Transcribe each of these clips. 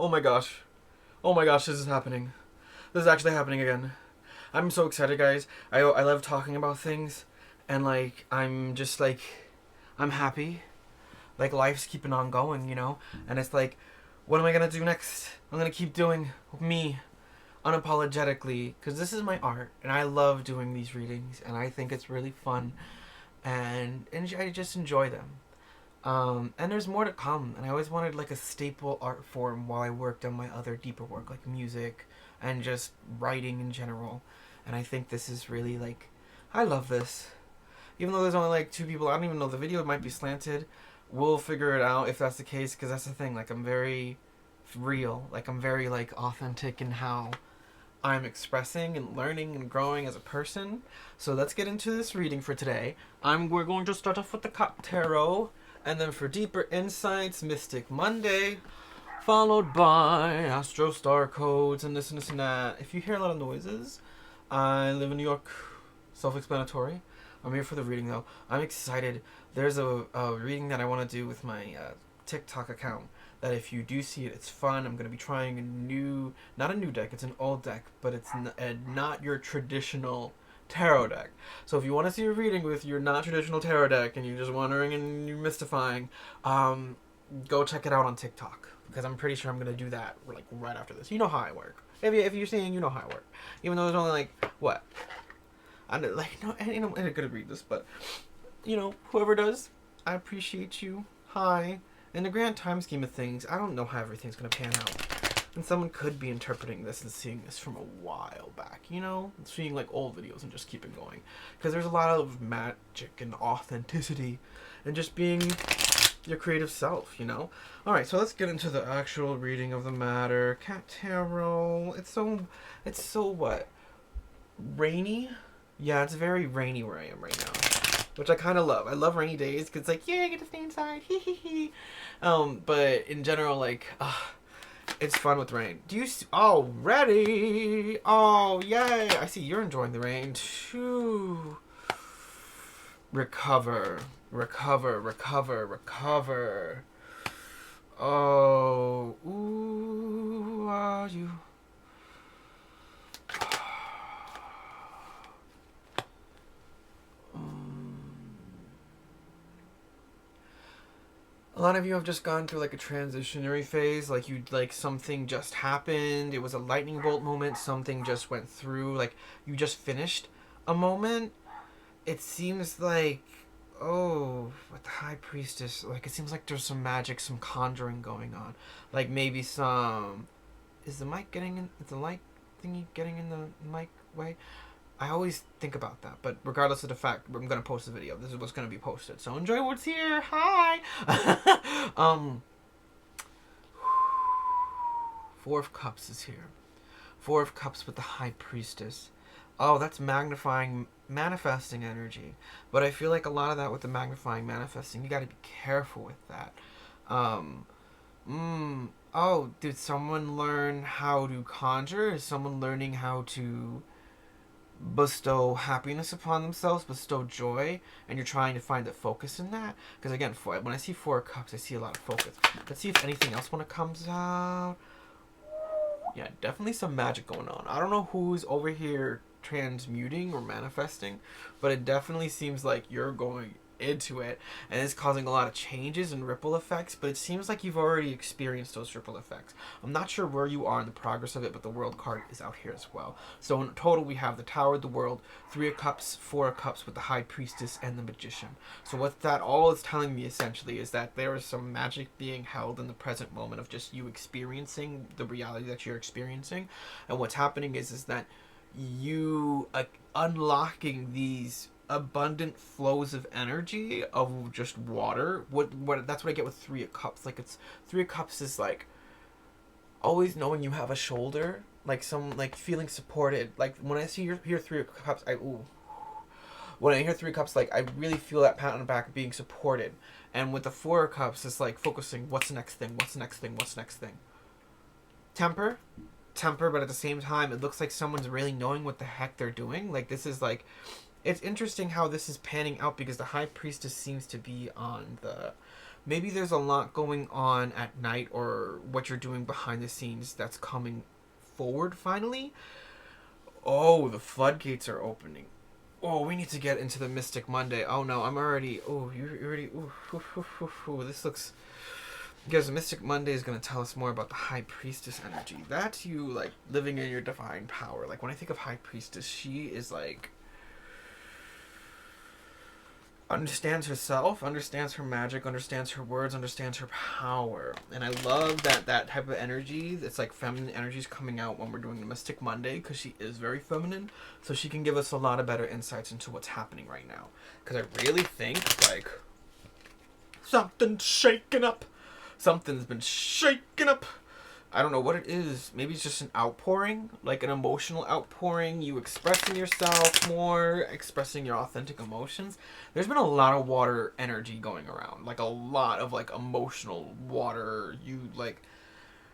Oh my gosh. Oh my gosh, this is happening. This is actually happening again. I'm so excited, guys. I love talking about things. And, like, I'm just, like, I'm happy. Like, life's keeping on going, you know? And it's like, what am I going to do next? I'm going to keep doing me unapologetically. Because this is my art. And I love doing these readings. And I think it's really fun. And I just enjoy them. And there's more to come. And I always wanted like a staple art form while I worked on my other deeper work, like music and just writing in general. And I think this is really like, I love this. Even though there's only like 2 people, I don't even know, the video might be slanted. We'll figure it out if that's the case, because that's the thing. Like, I'm very real. Like, I'm very like authentic in how I'm expressing and learning and growing as a person. So let's get into this reading for today. We're going to start off with the Cup Tarot. And then for deeper insights, Mystic Monday, followed by Astro Star Codes and this and this and that. If you hear a lot of noises, I live in New York, self-explanatory. I'm here for the reading though. I'm excited. There's a reading that I want to do with my TikTok account. That if you do see it, it's fun. I'm going to be trying not a new deck, it's an old deck, but it's not your traditional tarot deck. So if you want to see a reading with your not traditional tarot deck and you're just wondering and you're mystifying, go check it out on TikTok, because I'm pretty sure I'm gonna do that like right after this. You know how I work. If you're seeing, you know how I work. Even though there's only like what, I don't like no, and I'm gonna read this, but you know, whoever does, I appreciate you. Hi. In the grand time scheme of things, I don't know how everything's gonna pan out. And someone could be interpreting this and seeing this from a while back, you know? Seeing like old videos and just keeping going. Because there's a lot of magic and authenticity and just being your creative self, you know? Alright, so let's get into the actual reading of the matter. Cat Tarot. It's so what? Rainy? Yeah, it's very rainy where I am right now. Which I kind of love. I love rainy days because it's like, yeah, I get to stay inside. Hee hee hee. But in general, like, it's fun with rain. Do you already? Oh, yay. I see you're enjoying the rain too. Recover. Recover. Recover. Recover. Oh. Ooh, are you? A lot of you have just gone through like a transitionary phase, like something just happened, it was a lightning bolt moment, something just went through, like you just finished a moment. It seems like, oh, with the High Priestess, like it seems like there's some magic, some conjuring going on. Like maybe some, is the light thingy getting in the mic way? I always think about that, but regardless of the fact, I'm gonna post the video. This is what's gonna be posted. So enjoy what's here. Hi. Four of Cups is here. Four of Cups with the High Priestess. Oh, that's magnifying, manifesting energy. But I feel like a lot of that with the magnifying, manifesting, you gotta be careful with that. Oh, did someone learn how to conjure? Is someone learning how to bestow happiness upon themselves, bestow joy, and you're trying to find the focus in that? Because again, when I see Four of Cups, I see a lot of focus. Let's see if anything else when it comes out. Yeah, definitely some magic going on. I don't know who's over here transmuting or manifesting, but it definitely seems like you're going into it and it's causing a lot of changes and ripple effects, but it seems like you've already experienced those ripple effects. I'm not sure where you are in the progress of it, but the World card is out here as well. So in total we have the Tower, the World, Three of Cups, Four of Cups with the High Priestess and the Magician. So what that all is telling me essentially is that there is some magic being held in the present moment of just you experiencing the reality that you're experiencing. And what's happening is that you unlocking these abundant flows of energy of just water. What that's what I get with Three of Cups. Like it's Three of Cups is like always knowing you have a shoulder, like some like feeling supported. Like when I hear Three of Cups, when I hear Three of Cups, like I really feel that pat on the back being supported. And with the Four of Cups, it's like focusing, what's the next thing, what's the next thing, what's the next thing. Temper, but at the same time it looks like someone's really knowing what the heck they're doing. Like this is like, it's interesting how this is panning out because the High Priestess seems to be on the maybe there's a lot going on at night, or what you're doing behind the scenes that's coming forward finally. Oh, the floodgates are opening. Oh, we need to get into the Mystic Monday. Oh no, I'm already. Oh, you're already. Ooh, this looks. Because the Mystic Monday is going to tell us more about the High Priestess energy. That's you, like, living in your divine power. Like, when I think of High Priestess, she is, like, understands herself, understands her magic, understands her words, understands her power. And I love that type of energy. It's like feminine energies coming out when we're doing the Mystic Monday, because she is very feminine. So she can give us a lot of better insights into what's happening right now. Because I really think, like, something's shaking up. Something's been shaken up. I don't know what it is. Maybe it's just an outpouring, like an emotional outpouring. You expressing yourself more, expressing your authentic emotions. There's been a lot of water energy going around, like a lot of like emotional water. You like,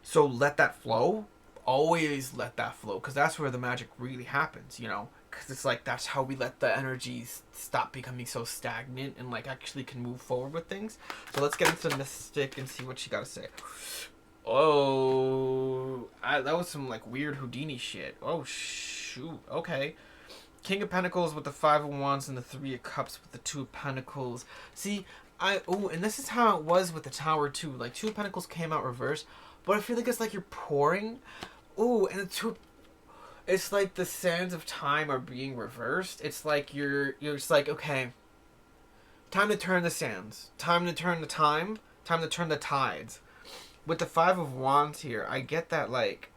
so let that flow. Always let that flow, because that's where the magic really happens, you know? Because it's like, that's how we let the energies stop becoming so stagnant and like actually can move forward with things. So let's get into the Mystic and see what she got to say. Oh, that was some like weird Houdini shit. Oh shoot. Okay. King of Pentacles with the Five of Wands and the Three of Cups with the Two of Pentacles. See, and this is how it was with the Tower too. Like, Two of Pentacles came out reversed, but I feel like it's like you're pouring. Ooh, and it's like the sands of time are being reversed. It's like you're just like, okay, time to turn the sands. Time to turn the time. Time to turn the tides. With the Five of Wands here, I get that, like,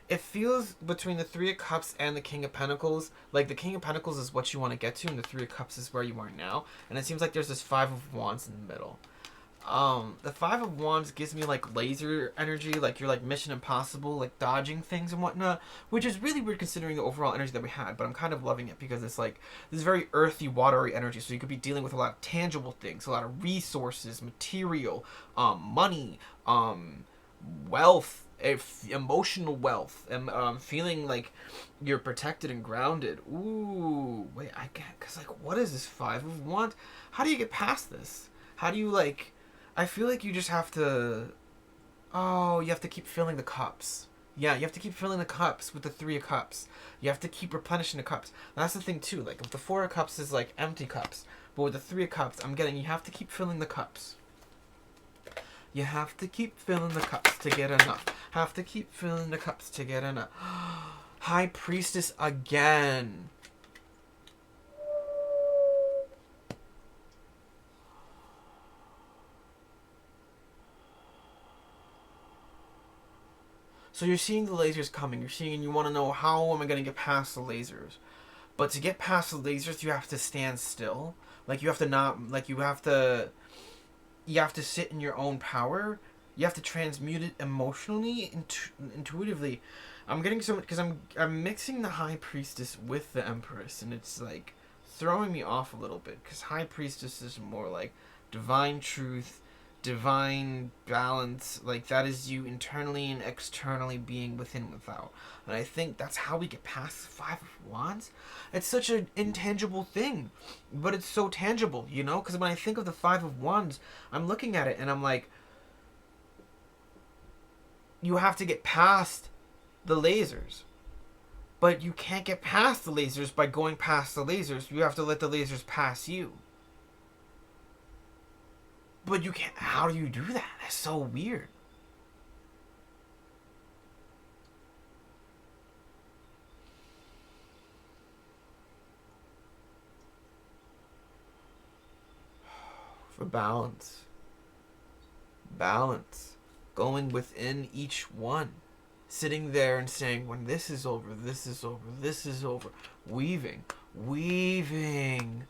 it feels between the Three of Cups and the King of Pentacles, like the King of Pentacles is what you want to get to, and the Three of Cups is where you are now. And it seems like there's this Five of Wands in the middle. The Five of Wands gives me like laser energy, like you're like Mission Impossible, like dodging things and whatnot, which is really weird considering the overall energy that we had, but I'm kind of loving it because it's like this very earthy, watery energy, so you could be dealing with a lot of tangible things, a lot of resources, material, money, wealth, emotional wealth, and feeling like you're protected and grounded. Ooh, wait, I get, because like, what is this Five of Wands? How do you get past this? How do you like... I feel like you just have to... Oh, you have to keep filling the cups. Yeah, you have to keep filling the cups with the Three of Cups. You have to keep replenishing the cups. That's the thing, too. Like, if the Four of Cups is, like, empty cups. But with the Three of Cups, I'm getting... You have to keep filling the cups. You have to keep filling the cups to get enough. Have to keep filling the cups to get enough. High Priestess again. So you're seeing the lasers coming. You're seeing, and you want to know, how am I going to get past the lasers? But to get past the lasers, you have to stand still. Like, you have to not... Like, you have to sit in your own power. You have to transmute it emotionally, intuitively. I'm getting so much... Because I'm mixing the High Priestess with the Empress. And it's, like, throwing me off a little bit. Because High Priestess is more, like, divine truth, divine balance, like that is you internally and externally being within and without. And I think that's how we get past the Five of Wands. It's such an intangible thing, but it's so tangible, you know? Because when I think of the Five of Wands, I'm looking at it and I'm like, you have to get past the lasers. But you can't get past the lasers by going past the lasers. You have to let the lasers pass you. But you can't... How do you do that? That's so weird. For balance. Balance. Going within each one. Sitting there and saying, when this is over, this is over, this is over. Weaving. Weaving.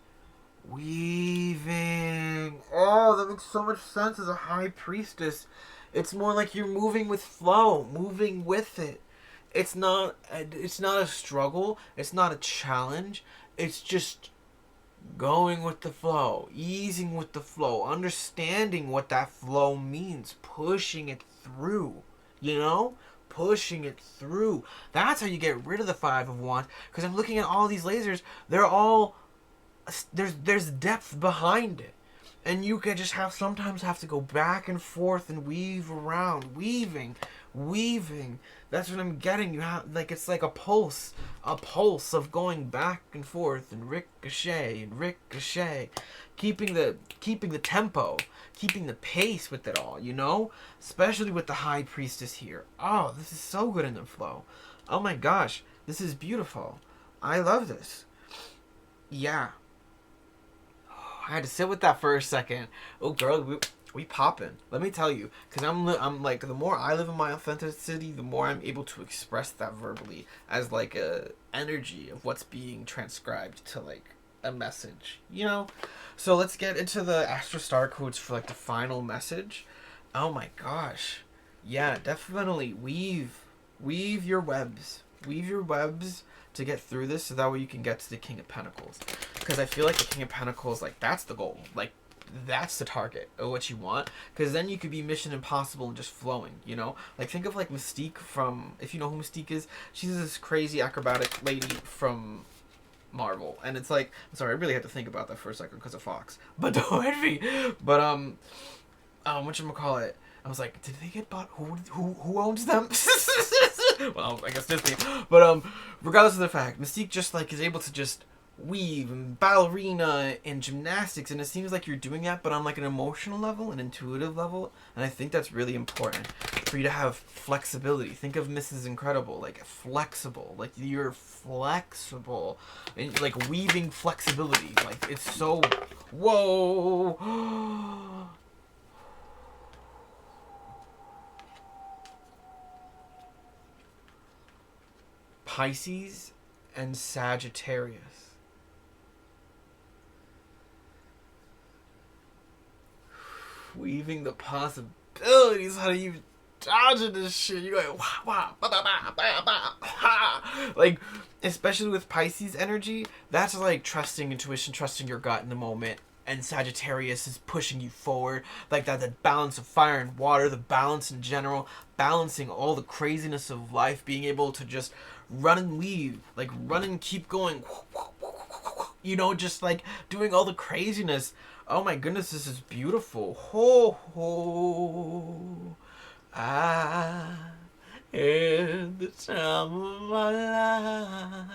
Weaving. Oh, that makes so much sense as a High Priestess. It's more like you're moving with flow, moving with it. It's not a struggle. It's not a challenge. It's just going with the flow, easing with the flow, understanding what that flow means, pushing it through, you know? Pushing it through. That's how you get rid of the Five of Wands. Because I'm looking at all these lasers. They're all... There's depth behind it. And you could just sometimes have to go back and forth and weave around, weaving. That's what I'm getting. You have, like, it's like a pulse of going back and forth and ricochet, keeping the tempo, keeping the pace with it all, you know? Especially with the High Priestess here. Oh, this is so good in the flow. Oh my gosh, this is beautiful. I love this. Yeah. I had to sit with that for a second. Oh, girl, we popping. Let me tell you, because I'm like, the more I live in my authenticity, the more I'm able to express that verbally as like a energy of what's being transcribed to like a message, you know. So let's get into the Astro Star codes for like the final message. Oh my gosh, yeah, definitely weave your webs, to get through this, so that way you can get to the King of Pentacles. Because I feel like the King of Pentacles, like, that's the goal. Like, that's the target of what you want. Because then you could be Mission Impossible and just flowing, you know? Like, think of, like, Mystique from... If you know who Mystique is, she's this crazy acrobatic lady from Marvel. And it's like... I'm sorry, I really had to think about that for a second because of Fox. But don't envy. But, whatchamacallit? I was like, did they get bought? Who owns them? Well, I guess Disney. But regardless of the fact, Mystique just like is able to just weave and ballerina and gymnastics, and it seems like you're doing that, but on like an emotional level, an intuitive level, and I think that's really important for you to have flexibility. Think of Mrs. Incredible, like flexible, like you're flexible, and like weaving flexibility, like it's so whoa. Pisces and Sagittarius. Weaving the possibilities. How do you dodge this shit? You're like, wah, bah, bah, bah, bah, bah, ha. Like, especially with Pisces energy, that's like trusting intuition, trusting your gut in the moment. And Sagittarius is pushing you forward, like that balance of fire and water, the balance in general, balancing all the craziness of life, being able to just run and leave, like run and keep going, you know, just like doing all the craziness. Oh my goodness, this is beautiful. Ho ho, I had the time of my life.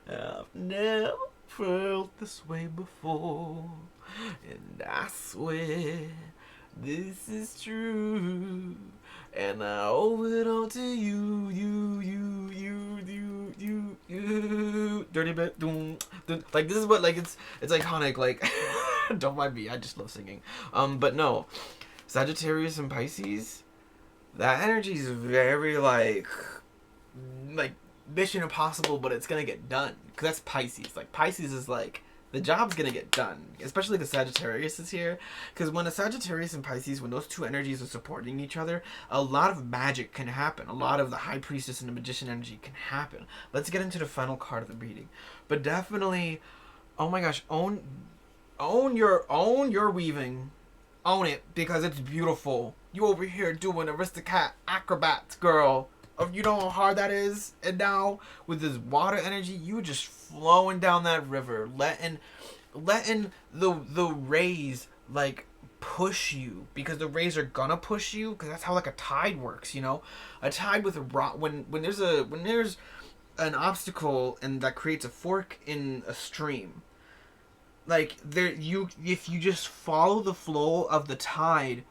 I've never felt this way before, and I swear this is true. And I owe it all to you. Dirty bit, like this is what, like it's iconic. Like, don't mind me, I just love singing. But no, Sagittarius and Pisces, that energy is very like Mission Impossible, but it's gonna get done. Cause that's Pisces. Like Pisces is like, the job's gonna get done, especially the Sagittarius is here. Because when a Sagittarius and Pisces, when those two energies are supporting each other, a lot of magic can happen. A lot of the High Priestess and the Magician energy can happen. Let's get into the final card of the reading. But definitely, oh my gosh, own your weaving. Own it, because it's beautiful. You over here doing aristocrat acrobats, girl. You know how hard that is? And now with this water energy, you just flowing down that river, letting the rays like push you, because the rays are gonna push you, because that's how like a tide works, you know. A tide with a rock, when there's an obstacle and that creates a fork in a stream, like if you just follow the flow of the tide,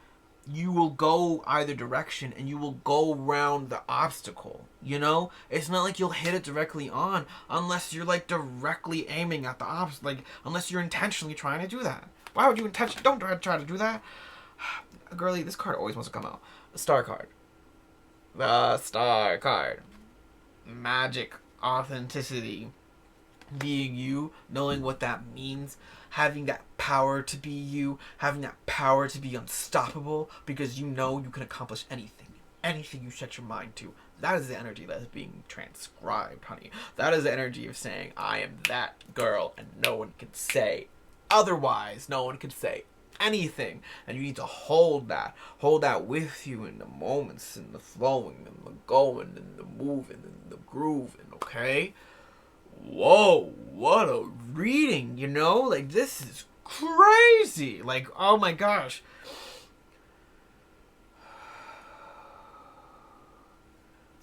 you will go either direction and you will go around the obstacle, you know? It's not like you'll hit it directly on unless you're like directly aiming at the obstacle, like unless you're intentionally trying to do that. Why would you don't try to do that? Girly, this card always wants to come out. The Star card. The Star card. Magic, authenticity, being you, knowing what that means, having that power to be you, having that power to be unstoppable, because you know you can accomplish anything you set your mind to. That is the energy that is being transcribed, honey. That is the energy of saying, I am that girl, and no one can say otherwise. No one can say anything, and you need to hold that with you in the moments, in the flowing, and the going, and the moving, and the grooving, okay? Whoa, what a reading, you know? Like, this is crazy. Like, oh my gosh.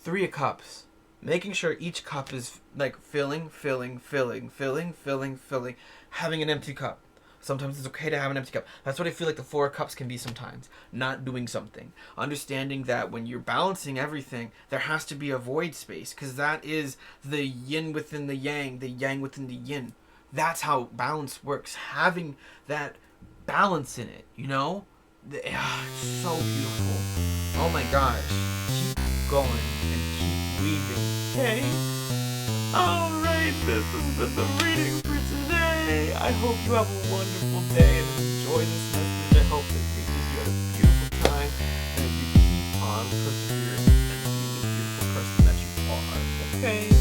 Three of Cups. Making sure each cup is like filling. Having an empty cup. Sometimes it's okay to have an empty cup. That's what I feel like the Four of Cups can be sometimes. Not doing something. Understanding that when you're balancing everything, there has to be a void space. Because that is the yin within the yang within the yin. That's how balance works. Having that balance in it, you know? It's so beautiful. Oh my gosh. Keep going and keep weaving. Okay? Alright, this has been the reading for today. I hope you have a wonderful day and enjoy this message. I hope that it gives you a beautiful time and that you keep on persevering and being the beautiful person that you are. Okay?